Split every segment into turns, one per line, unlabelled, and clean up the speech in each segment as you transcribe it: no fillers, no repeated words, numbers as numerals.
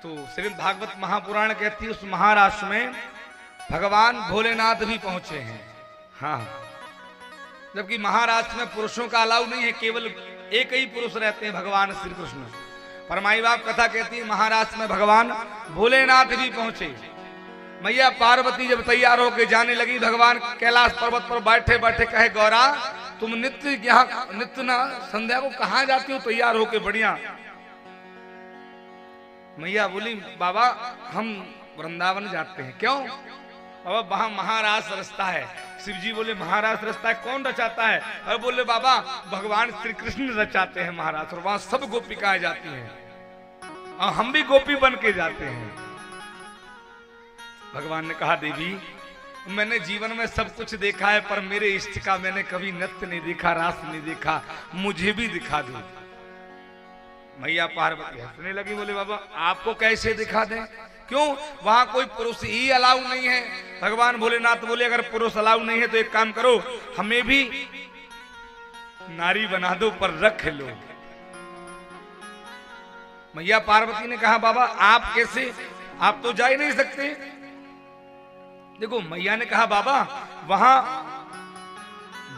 तो श्रीमद् भागवत महापुराण कहती है उस महाराष्ट्र में भगवान भोलेनाथ भी पहुंचे हैं। हाँ, जबकि महाराष्ट्र में पुरुषों का अलाउ नहीं है, केवल एक ही पुरुष रहते हैं, भगवान श्री कृष्ण। पर माई बाप कथा कहती है महाराष्ट्र में भगवान भोलेनाथ भी पहुंचे। मैया पार्वती जब तैयार होकर जाने लगी, भगवान कैलाश पर्वत पर बैठे बैठे कहे, गौरा तुम नित्य यहाँ नित्य ना संध्या को कहाँ जाती हो तैयार होके बढ़िया? मैया बोली, बाबा हम वृंदावन जाते हैं। क्यों? बाबा वहां महाराष्ट्र रास्ता है। शिव जी बोले, महाराष्ट्र रास्ता है, कौन रचाता है? और बोले, बाबा भगवान श्री कृष्ण रचाते हैं महाराष्ट्र, वहां सब गोपिकाएं जाती हैं और हम भी गोपी बन के जाते हैं। भगवान ने कहा, देवी मैंने जीवन में सब कुछ देखा है, पर मेरे इष्ट का मैंने कभी नृत्य नहीं देखा, रास नहीं देखा, मुझे भी दिखा दो। मैया पार्वती हंसने लगी, बोले, बाबा आपको कैसे दिखा दें? क्यों? वहां कोई पुरुष ही अलाउ नहीं है। भगवान भोलेनाथ बोले, अगर पुरुष अलाउ नहीं है तो एक काम करो, हमें भी नारी बना दो, पर रख लो। मैया पार्वती ने कहा, बाबा आप कैसे? आप तो जा ही नहीं सकते। देखो मैया ने कहा, बाबा वहां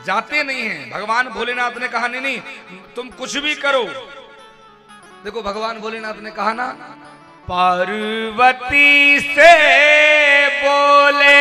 जाते नहीं हैं। भगवान भोलेनाथ ने कहा, नहीं तुम कुछ भी करो। देखो भगवान भोलेनाथ ने कहा ना, पार्वती से बोले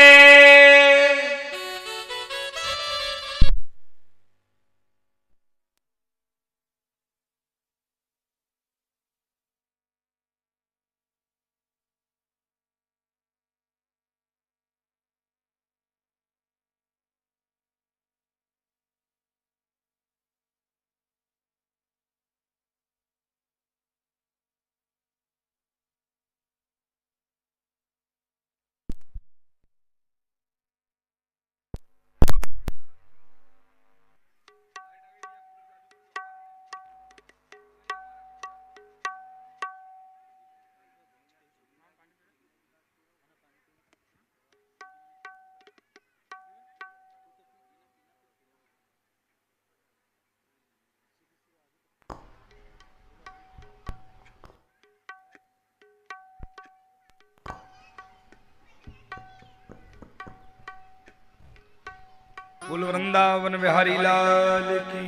बोल वृंदावन बिहारी लाल की।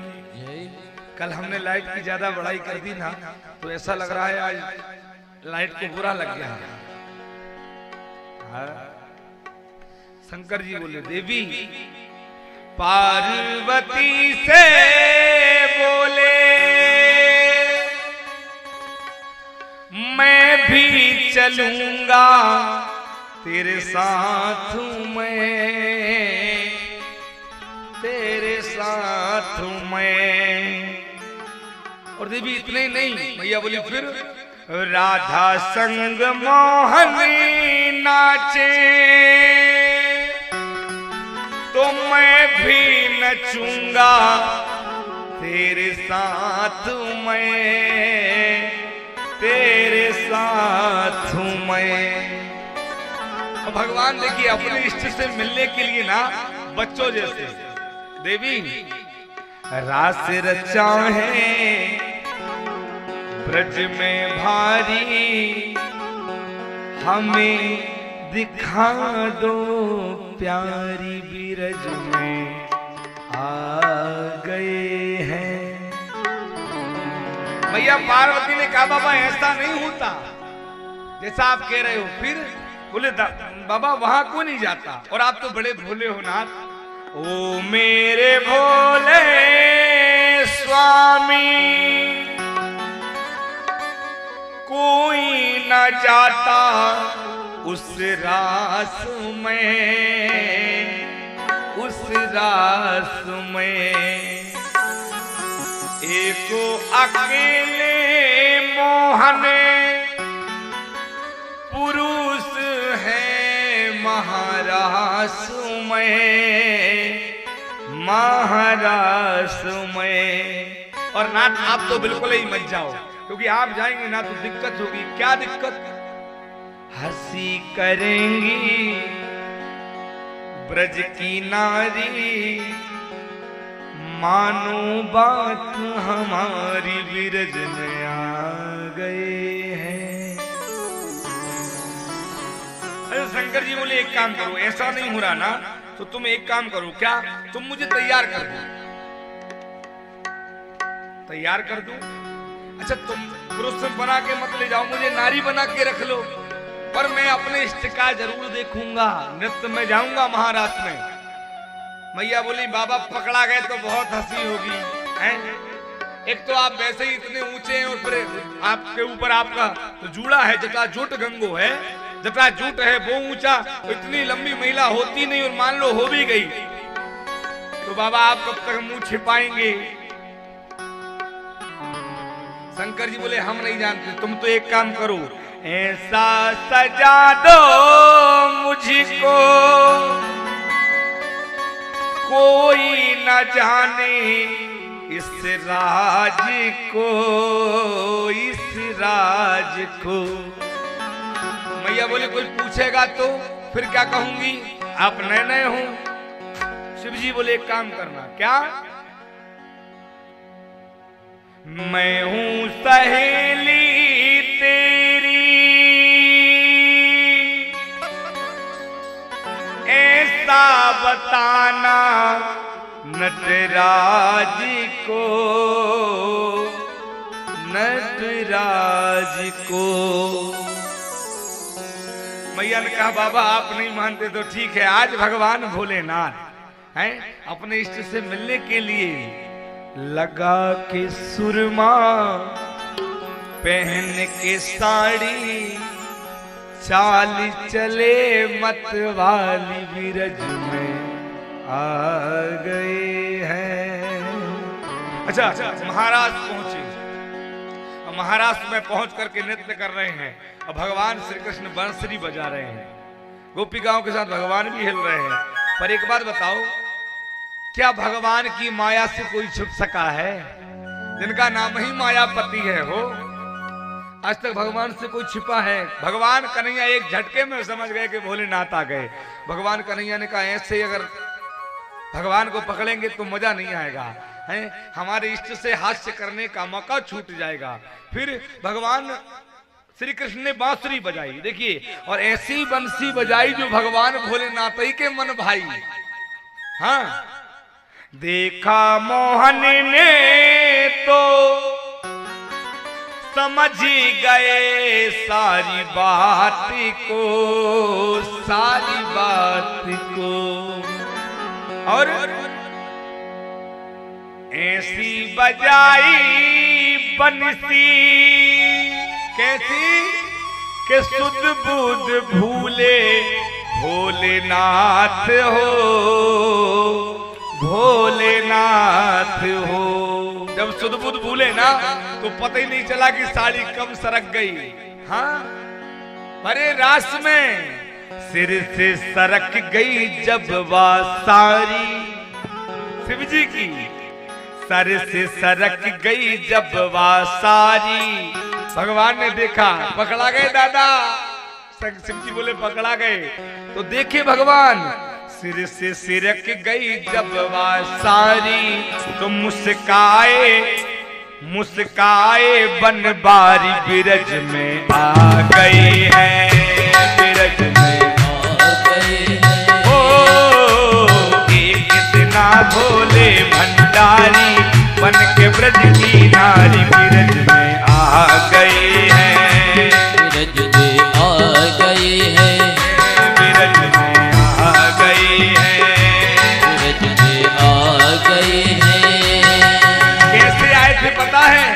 कल हमने लाइट की ज्यादा बड़ाई कर दी ना, तो ऐसा लग रहा है आज लाइट को बुरा लग गया। शंकर जी बोले, देवी पार्वती से बोले मैं भी चलूंगा तेरे साथ, तेरे साथ में। और देवी इतने नहीं, मैया बोली, फिर राधा संग मोहन नाचे तो मैं भी नचूंगा तेरे साथ में, तेरे साथ में। भगवान देखिए अपने इष्ट से मिलने के लिए ना बच्चों जैसे, देवी रास रचा है ब्रज में भारी, हमें दिखा दो प्यारी बिरज में आ गए हैं। मैया पार्वती ने कहा, बाबा ऐसा नहीं होता जैसा आप कह रहे हो। फिर बोले, बाबा वहां क्यों नहीं जाता? और आप तो बड़े भोले हो नाथ। ओ मेरे भोले स्वामी कोई न जाता उस रास में, उस रास में। एको अकेले मोहन पुरुष है महारास में, महारास में। और नाथ आप तो बिल्कुल ही मत जाओ, क्योंकि आप जाएंगे ना तो दिक्कत होगी। क्या दिक्कत? हंसी करेंगी ब्रज की नारी, मानो बात हमारी बिरज में आ गए हैं। शंकर जी बोले एक काम करो, ऐसा नहीं हो रहा ना तो तुम एक काम करो, क्या तुम मुझे तैयार कर दो। तैयार कर दो? अच्छा तुम पुरुष बना के मत ले जाओ, मुझे नारी बना के रख लो, पर मैं अपने इष्ट का जरूर देखूंगा, नृत्य में जाऊंगा महाराष्ट्र में। मैया बोली बाबा पकड़ा गए तो बहुत हंसी होगी, हैं? एक तो आप वैसे ही इतने ऊंचे हैं और फिर आपके ऊपर आपका तो जूड़ा है, जटाजूट गंगो है, जटाजूट है वो ऊंचा, तो इतनी लंबी महिला होती नहीं, और मान लो हो भी गई तो बाबा आप कब तक मुंह छिपाएंगे? शंकर जी बोले हम नहीं जानते, तुम तो एक काम करो, ऐसा सजा दो मुझको कोई न जाने इस राज को, इस राज को। मैया बोले कोई पूछेगा तो फिर क्या कहूंगी, आप नए नए हो। शिव जी बोले एक काम करना, क्या? मैं हूं सहेली तेरी, ऐसा बताना नटराज को, नटराज को। मैया ने कहा बाबा आप नहीं मानते तो ठीक है, आज भगवान भोलेनाथ हैं अपने इष्ट से मिलने के लिए लगा के सुरमा, पहन के साड़ी, चाल चले मतवाली बिरज में आ गए हैं। अच्छा महाराष्ट्र पहुंचे, महाराष्ट्र में पहुंच करके नृत्य कर रहे हैं, और भगवान श्री कृष्ण बंसुरी बजा रहे हैं, गोपिकाओं के साथ भगवान भी हिल रहे हैं। पर एक बात बताओ, क्या भगवान की माया से कोई छुप सका है? जिनका नाम ही मायापति है हो, आज तक भगवान से कोई छिपा है? भगवान कन्हैया एक झटके में समझ गए कि भोलेनाथ आ गए। भगवान कन्हैया ने कहा ऐसे अगर भगवान को पकड़ेंगे तो मजा नहीं आएगा, है हमारे इष्ट से हास्य करने का मौका छूट जाएगा। फिर भगवान श्री कृष्ण ने बांसुरी बजाई, देखिए, और ऐसी बंसी बजाई जो भगवान भोलेनाथ ही के मन भाई। हाँ, देखा मोहन ने तो समझ गए सारी बात को, सारी बात को, और ऐसी बजाई बंसी, कैसी के सुध बुध भूले भोलेनाथ हो, भोलेनाथ हो। जब सुध बुध भूले ना तो पता ही नहीं चला कि साड़ी कब सरक गई। हाँ, अरे रास में सिर से सरक गई जब वह सारी, शिव जी की सर से सरक गई जब वह सारी। भगवान ने देखा, पकड़ा गए दादा। शिव जी बोले पकड़ा गए, तो देखे भगवान सिर से सिरक गई जब वह सारी, तो मुस्काए मुस्काए बनबारी बिरज में आ गए हैं, बिरज में आ गए हैं। ओ एक इतना भोले भंडारी बन के ब्रज की नारी बिरज में आ गए हैं,
बिरज में आ गए हैं,
बिरज में आ गए हैं,
बिरज में आ गए हैं।
कैसे आए थे पता है?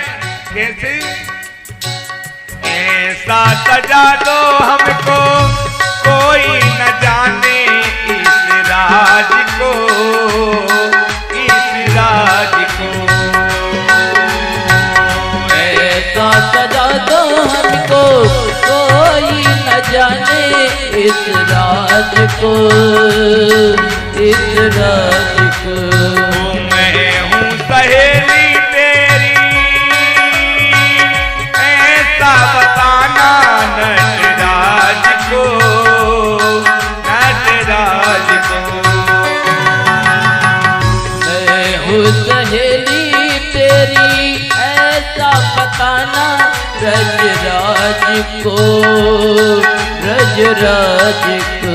कैसे? ऐसा सजा दो हमको कोई न जाने इस राज को, इस राज को।
ऐसा सजा दो हमको कोई न जाने इस राज को, इस राज को।
मैं हूँ सहेली तेरी, ऐसा बताना नटराज को, नटराज को।
मैं हूँ सहेली तेरी, ऐसा बताना रजराज को, ब्रजराज को।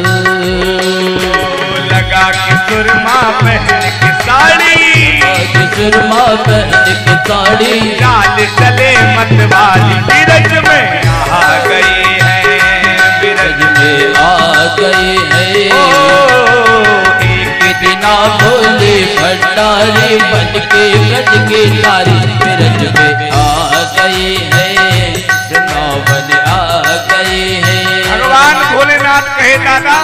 लगा के सुरमा पहन के साड़ी,
आज सुरमा पहन के साड़ी,
चाल चले मतवाली बिरज में आ गई है, बिरज
में आ गए हैं। एक दिना भोले भंडारी बन के ब्रज के तारी, ब्रज में आ गए हैं, वृंदावन आ गए हैं।
भगवान भोलेनाथ कहे दादा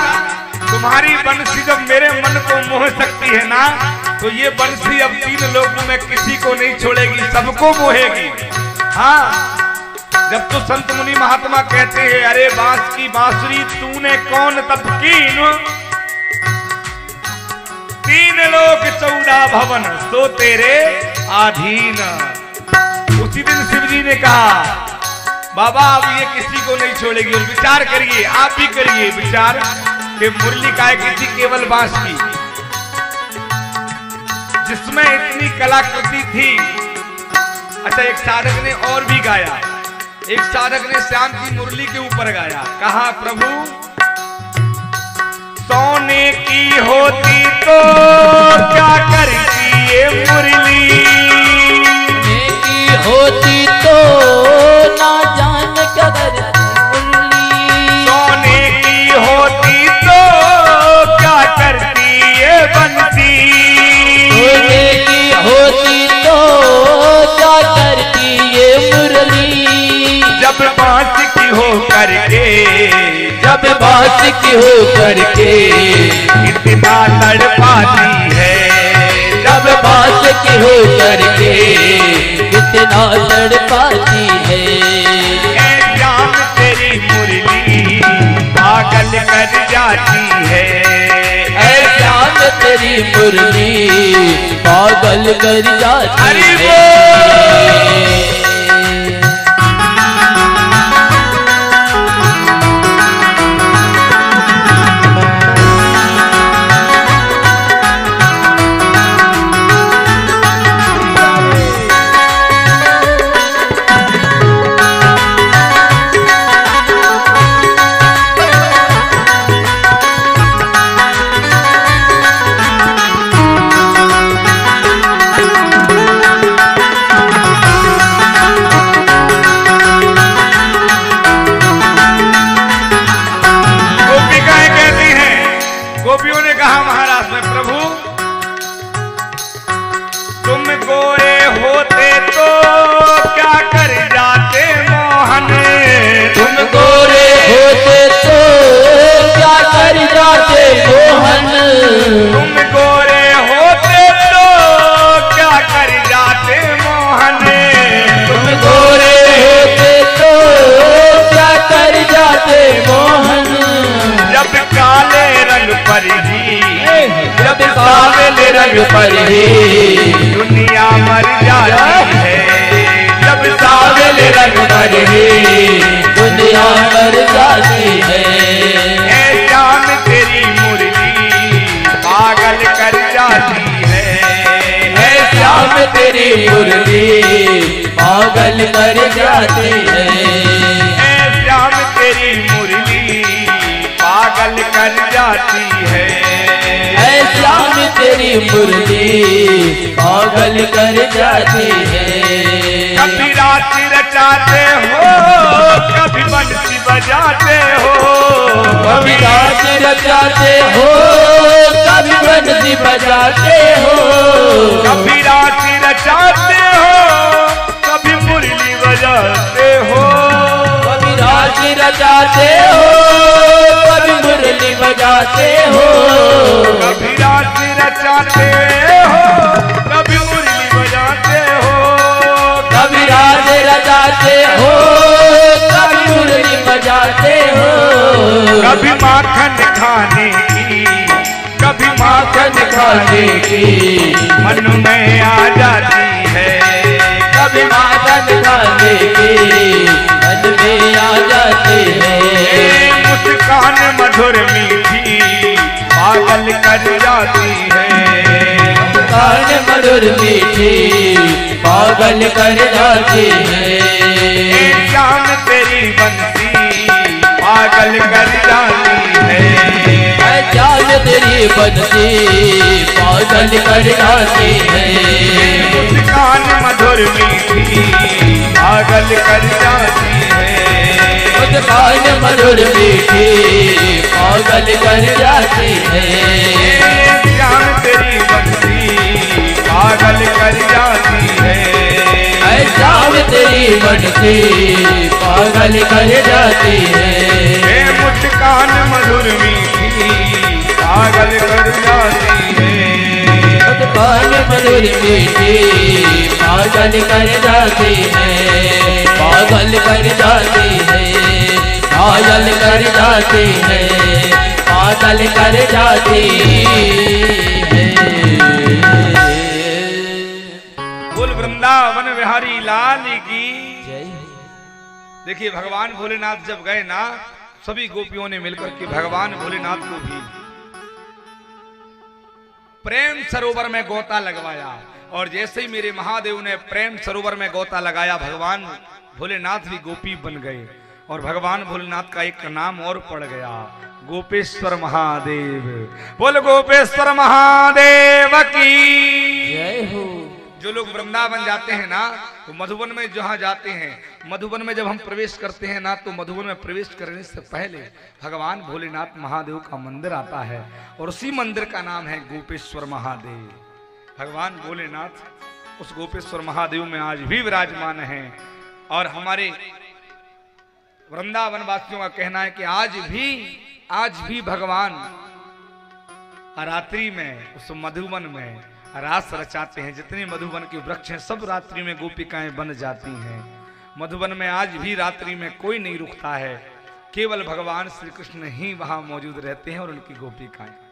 तुम्हारी बंसी जब मेरे मन को मोह सकती है ना, तो ये बंसी अब 3 लोगों में किसी को नहीं छोड़ेगी, सबको मोहेगी। हाँ, जब तो संत मुनि महात्मा कहते हैं अरे बांस की बांसुरी तूने कौन तप कीन, 3 लोक 14 भवन सो तेरे आधीन। उसी दिन शिव जी ने कहा बाबा अब ये किसी को नहीं छोड़ेगी, और विचार करिए, आप भी करिए विचार कि मुरली काय की थी केवल बांस की, जिसमें इतनी कलाकृति थी। अच्छा, एक साधक ने और भी गाया, एक साधक ने श्याम की मुरली के ऊपर गाया, कहा प्रभु सोने की होती तो क्या करती ये मुरली,
सोने की होती तो ना जान क्या करती मुरली,
सोने की होती तो क्या करती ये बंसी,
सोने की होती तो क्या करती ये मुरली,
जब बांस की हो करके,
जब बांस की हो करके
इतना तड़पाती है,
जब बांस की हो करके कितना तड़पाती है।
ऐ श्याम तेरी मुरली पागल कर जाती है,
ऐ श्याम तेरी मुरली पागल कर जाती
हरि
है।
गोपियों ने कहा महाराज में प्रभु तुम गोरे होते तो क्या कर जाते मोहन,
तुम गोरे होते तो क्या कर जाते मोहन,
तुम गोरे होते तो क्या कर जाते मोहन,
तुम गोरे होते तो क्या कर जाते मोहन,
जब काले रंग पर ही,
जब काले रंग पर ही
दुनिया मर जाती है,
जब सावले रंग पर ही दुनिया मर जाती है।
ऐ श्याम तेरी मुरली पागल कर जाती है,
ऐ श्याम तेरी मुरली पागल कर जाती है।
ऐ श्याम तेरी मुरली पागल कर जाती है,
ऐ श्याम तेरी मुरली पागल कर जाती है।
कभी रात रचाते हो कभी बंसी बजाते हो,
कभी रात रचाते हो कभी बंसी बजाते हो,
कभी रात रचाते हो कभी मुरली बजाते हो,
कभी रात रचाते हो कभी मुरली बजाते हो,
कभी रात रचाते हो कभी मुरली बजाते हो,
कभी रात रचाते हो कभी मुरली बजाते हो,
कभी माखन खाने की कभी माखन
खाने की
मन में आ जाती है,
कभी माखन खाने की मन में आ जाती है।
मुस्कान मधुर मीठी पागल कर जाती है,
मुस्कान मधुर मीठी पागल कर जाती है।
श्याम तेरी बंसी पागल कर
बनती पागल कर जाती है।
मुस्कान मधुर मीठी पागल कर जाती है।
मुस्कान मधुर मीठी पागल कर जाती है।
जान तेरी बनती पागल कर जाती है।
जान तेरी बनती पागल कर जाती है।
मुस्कान मधुर मीठी पागल कर जाती है।
मुस्कान मधुर मीठी पागल कर जाती है। पागल कर जाती है। पागल कर जाती है। पागल कर जाती है।
बोल वृंदावन बिहारी लाल की। देखिए भगवान भोलेनाथ जब गए ना, सभी गोपियों ने मिलकर के भगवान भोलेनाथ को भी प्रेम सरोवर में गोता लगवाया। और जैसे ही मेरे महादेव ने प्रेम सरोवर में गोता लगाया, भगवान भोलेनाथ भी गोपी बन गए। और भगवान भोलेनाथ का एक नाम और पड़ गया, गोपेश्वर महादेव। बोल गोपेश्वर महादेव की
जय हो।
जो लोग वृंदावन जाते हैं ना, तो मधुबन में जहाँ जाते हैं, मधुबन में जब हम प्रवेश करते हैं ना, तो मधुबन में प्रवेश करने से पहले भगवान भोलेनाथ महादेव का मंदिर आता है। और उसी मंदिर का नाम है गोपेश्वर महादेव। भगवान भोलेनाथ उस गोपेश्वर महादेव में आज भी विराजमान हैं। और हमारे वृंदावन वासियों का कहना है कि आज भी भगवान रात्रि में उस मधुबन में रास रचाते हैं। जितने मधुबन के वृक्ष हैं सब रात्रि में गोपिकाएं बन जाती हैं। मधुबन में आज भी रात्रि में कोई नहीं रुकता है, केवल भगवान श्री कृष्ण ही वहां मौजूद रहते हैं और उनकी गोपिकाएं।